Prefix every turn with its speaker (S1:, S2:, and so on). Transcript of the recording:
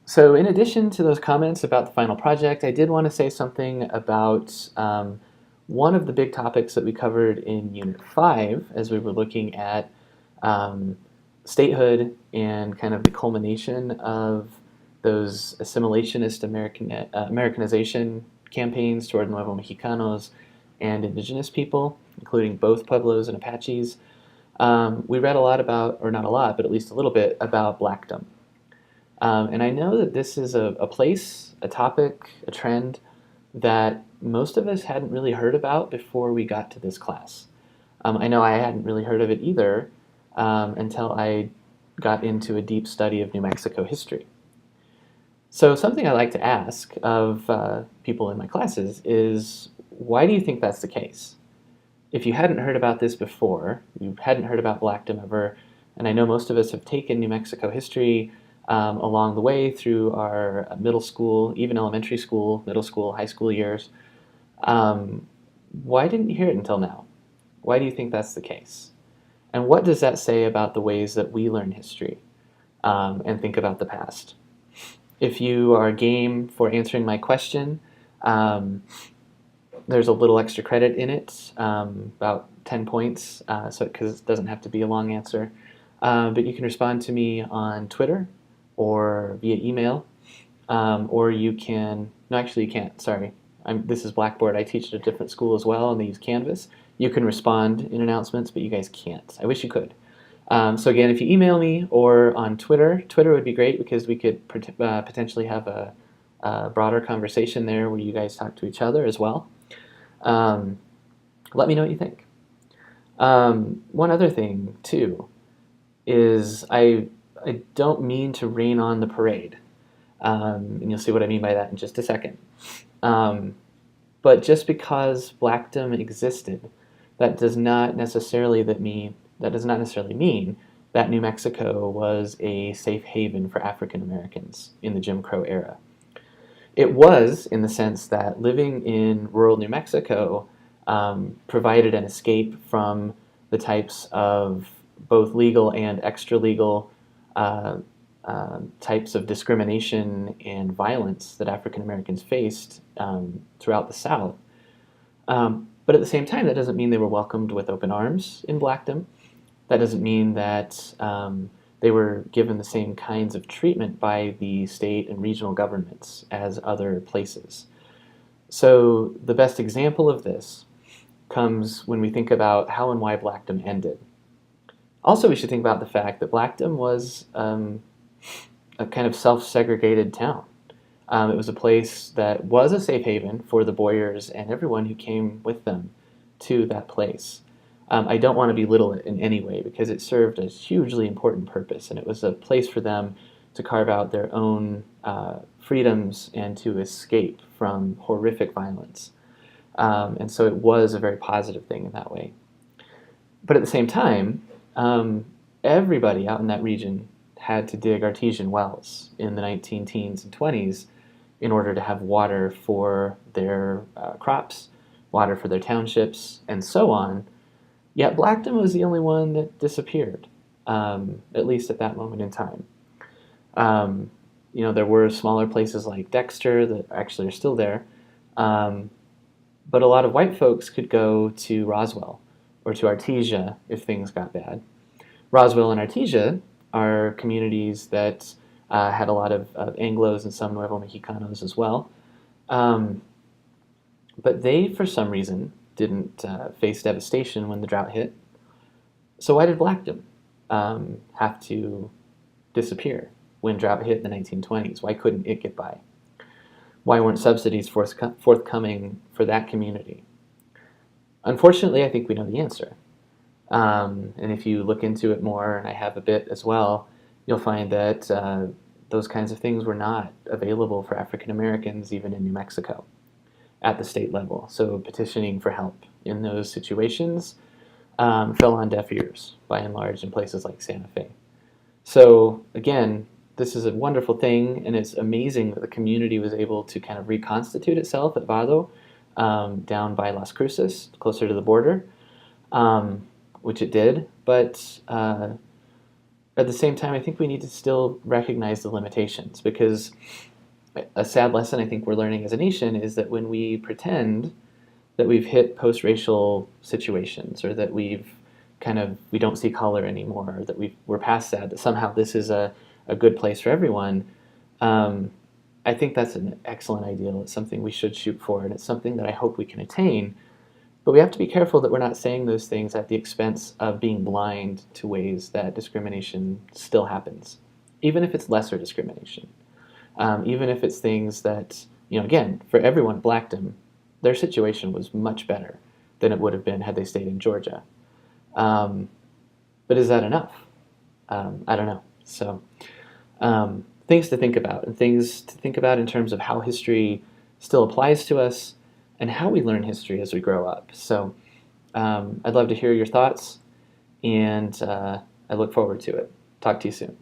S1: So in addition to those comments about the final project, I did want to say something about one of the big topics that we covered in Unit 5 as we were looking at um, statehood and kind of the culmination of those assimilationist Americanization campaigns toward Nuevo Mexicanos and indigenous people, including both Pueblos and Apaches. We read a lot about, or not a lot, but at least a little bit about Blackdom. And I know that this is a place, a topic, a trend that most of us hadn't really heard about before we got to this class. I know I hadn't really heard of it either until I got into a deep study of New Mexico history. So something I like to ask of people in my classes is, why do you think that's the case? If you hadn't heard about this before, you hadn't heard about Blackdom ever, and I know most of us have taken New Mexico history along the way through our middle school, even elementary school, middle school, high school years. Um, why didn't you hear it until now? Why do you think that's the case? And what does that say about the ways that we learn history and think about the past? If you are game for answering my question, um, there's a little extra credit in it, about 10 points, because it doesn't have to be a long answer. But you can respond to me on Twitter or via email, or you can, no, actually you can't, sorry. This is Blackboard. I teach at a different school as well, and they use Canvas. You can respond in announcements, but you guys can't. I wish you could. So again, if you email me or on Twitter, Twitter would be great because we could potentially have a broader conversation there where you guys talk to each other as well. Let me know what you think. One other thing, too, is I don't mean to rain on the parade. And you'll see what I mean by that in just a second. But just because Blackdom existed, that does not necessarily mean that New Mexico was a safe haven for African Americans in the Jim Crow era. It was, in the sense that living in rural New Mexico provided an escape from the types of both legal and extra-legal types of discrimination and violence that African Americans faced throughout the South. But at the same time, that doesn't mean they were welcomed with open arms in Blackdom. That doesn't mean that they were given the same kinds of treatment by the state and regional governments as other places. So the best example of this comes when we think about how and why Blackdom ended. Also, we should think about the fact that Blackdom was a kind of self-segregated town. It was a place that was a safe haven for the Boyers and everyone who came with them to that place. I don't want to belittle it in any way because it served a hugely important purpose, and it was a place for them to carve out their own freedoms and to escape from horrific violence. And so it was a very positive thing in that way. But at the same time, everybody out in that region had to dig artesian wells in the 19 teens and 20s in order to have water for their crops, water for their townships, and so on. Yet Blackdom was the only one that disappeared, at least at that moment in time. There were smaller places like Dexter that actually are still there, but a lot of white folks could go to Roswell or to Artesia if things got bad. Roswell and Artesia are communities that had a lot of Anglos and some Nuevo Mexicanos as well. But they, for some reason, didn't face devastation when the drought hit. So why did Blackdom have to disappear when drought hit in the 1920s? Why couldn't it get by? Why weren't subsidies forthcoming for that community? Unfortunately, I think we know the answer. And if you look into it more, and I have a bit as well, you'll find that those kinds of things were not available for African Americans even in New Mexico at the state level. So petitioning for help in those situations fell on deaf ears, by and large, in places like Santa Fe. So again, this is a wonderful thing, and it's amazing that the community was able to kind of reconstitute itself at Vado, down by Las Cruces, closer to the border, which it did. But at the same time, I think we need to still recognize the limitations, because a sad lesson I think we're learning as a nation is that when we pretend that we've hit post-racial situations, or that we don't see color anymore, or that we're past that somehow this is a good place for everyone, I think that's an excellent ideal. It's something we should shoot for, and it's something that I hope we can attain. But we have to be careful that we're not saying those things at the expense of being blind to ways that discrimination still happens, even if it's lesser discrimination. Even if it's things that, again, for everyone at Blackdom, their situation was much better than it would have been had they stayed in Georgia. But is that enough? I don't know. So things to think about, and things to think about in terms of how history still applies to us and how we learn history as we grow up. So I'd love to hear your thoughts, and I look forward to it. Talk to you soon.